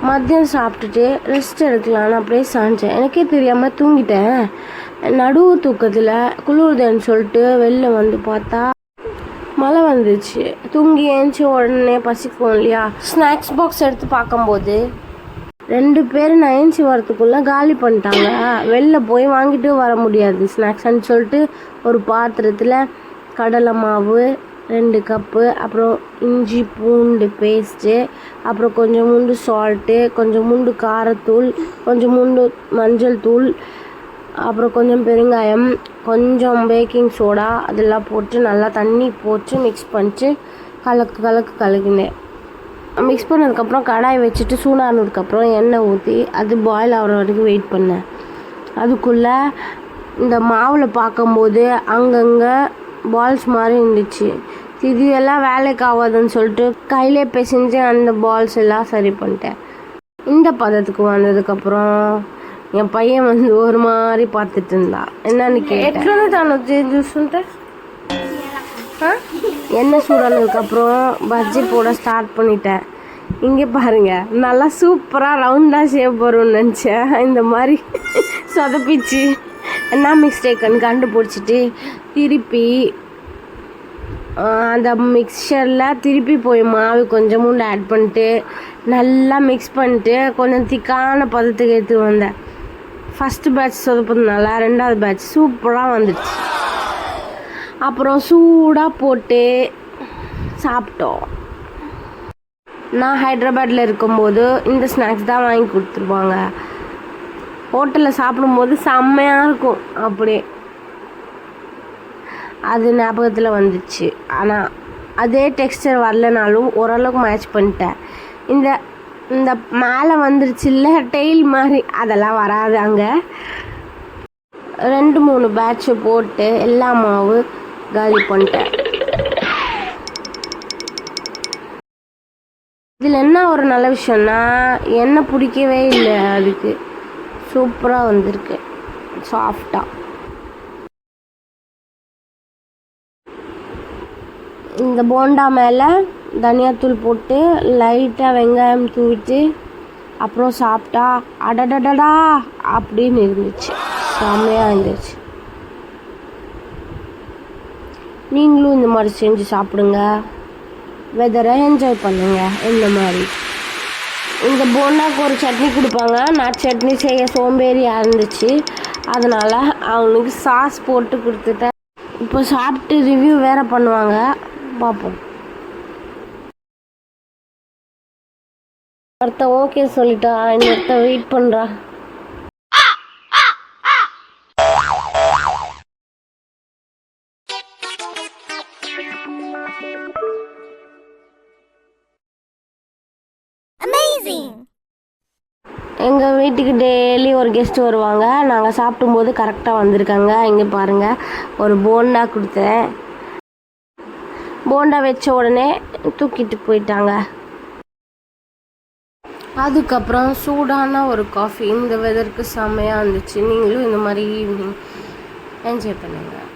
மதியம் சாப்பிட்டுட்டு ரெஸ்ட் எடுக்கலான்னு அப்படியே சாஞ்சேன். எனக்கே தெரியாமல் தூங்கிட்டேன். நடுவு தூக்கத்தில் குளிருதுன்னு சொல்லிட்டு வெளில வந்து பார்த்தா மழை வந்துச்சு. தூங்கி ஏஞ்சி உடனே பசிக்கும் இல்லையா, ஸ்நாக்ஸ் பாக்ஸ் எடுத்து பார்க்கும்போது 2 பேர் நான் ஏஞ்சி வரத்துக்குள்ளே காலி பண்ணிட்டாங்க. வெளில போய் வாங்கிட்டு வர முடியாது ஸ்நாக்ஸ்ன்னு சொல்லிட்டு ஒரு பாத்திரத்தில் கடலை மாவு 2 கப்பு, அப்புறம் இஞ்சி பூண்டு பேஸ்ட்டு, அப்புறம் கொஞ்சோண்டு சால்ட்டு, கொஞ்சோண்டு காரத்தூள், கொஞ்சோண்டு மஞ்சள் தூள், அப்புறம் கொஞ்சம் பெருங்காயம், கொஞ்சம் பேக்கிங் சோடா அதெல்லாம் போட்டு நல்லா தண்ணி போட்டு மிக்ஸ் பண்ணிட்டு கலக்குனேன். மிக்ஸ் பண்ணதுக்கப்புறம் கடாய் வச்சுட்டு சூடானதுக்கப்புறம் எண்ணெய் ஊற்றி அது பாயில் ஆகிற வரைக்கும் வெயிட் பண்ணேன். அதுக்குள்ளே இந்த மாவில் பார்க்கும்போது அங்கங்கே பால்ஸ் மாதிரி இருந்துச்சு. இது எல்லாம் வேலைக்கு ஆகாதுன்னு சொல்லிட்டு கையிலே பிசைஞ்சு அந்த பால்ஸ் எல்லாம் சரி பண்ணிட்டேன். இந்த பதத்துக்கு வந்ததுக்கப்புறம் என் பையன் வந்து ஒரு மாதிரி பார்த்துட்டு இருந்தா. என்னன்னு கேட்டேன். ஜூஸ்ன்ட்டு எண்ணெய் சூடானதுக்கப்புறம் பஜ்ஜி போட ஸ்டார்ட் பண்ணிட்டேன். இங்கே பாருங்கள், நல்லா சூப்பராக ரவுண்டாக ஷேப் வரும்னு நினச்சேன். இந்த மாதிரி சொதப்பிச்சு. என்ன மிஸ்டேக்குன்னு கண்டுபிடிச்சிட்டு திருப்பி அந்த மிக்சரில் திருப்பி போய் மாவு கொஞ்சோண்டு ஆட் பண்ணிட்டு நல்லா மிக்ஸ் பண்ணிட்டு கொஞ்சம் திக்கான பதத்துக்கு எடுத்துகிட்டு வந்தேன். ஃபஸ்ட்டு பேட்ச் சொதப்பதுனால 2வது பேட்ச் சூப்பராக வந்துடுச்சு. அப்புறம் சூடாக போட்டு சாப்பிட்டோம். நான் ஹைதராபாத்தில் இருக்கும்போது இந்த ஸ்நாக்ஸ் தான் வாங்கி கொடுத்துருவாங்க. ஹோட்டலில் சாப்பிடும்போது செம்மையாக இருக்கும். அப்படியே அது ஞாபகத்தில் வந்துச்சு. ஆனால் அதே டெக்ஸ்டர் வரலனாலும் ஓரளவுக்கு மேட்ச் பண்ணிட்டேன். இந்த மேலே வந்துருச்சு இல்லை டெய்ல் மாதிரி, அதெல்லாம் வராது. அங்கே 2-3 பேட்சு போட்டு எல்லா மாவு காலி பண்ணிட்டேன். இதில் என்ன ஒரு நல்ல விஷயம்னா எண்ணெய் பிடிக்கவே இல்லை. அதுக்கு சூப்பராக வந்திருக்கு, சாஃப்டாக. இந்த போண்டா மேலே தனியாத்தூள் போட்டு லைட்டாக வெங்காயம் தூவிட்டு அப்புறம் சாப்பிட்டா அடடடடா அப்படின்னு இருந்துச்சு. செம்மையாக இருந்துச்சு. நீங்களும் இந்த மாதிரி செஞ்சு சாப்பிடுங்க. வெதரை என்ஜாய் பண்ணுங்க. இந்த மாதிரி இந்த போண்டாக்கு ஒரு சட்னி கொடுப்பாங்க. நான் சட்னி செய்ய சோம்பேறியாக இருந்துச்சு, அதனால் அவனுக்கு சாஸ் போட்டு கொடுத்துட்டேன். இப்போ சாப்பிட்டு ரிவ்யூ வேறு பண்ணுவாங்க, பார்ப்போம். ஒருத்தன் ஓகே சொல்லிட்டா, இன்னொருத்த வெயிட் பண்ணுறா. எங்கள் வீட்டுக்கு டெய்லி ஒரு கெஸ்ட்டு வருவாங்க. நாங்கள் சாப்பிடும்போது கரெக்டாக வந்திருக்காங்க. இங்கே பாருங்கள், ஒரு போண்டா கொடுத்தேன். போண்டா வச்ச உடனே தூக்கிட்டு போயிட்டாங்க. அதுக்கப்புறம் சூடான ஒரு காஃபி. இந்த வெதருக்கு செம்மையாக இருந்துச்சு. நீங்களும் இந்த மாதிரி ஈவினிங் என்ஜாய் பண்ணுங்கள்.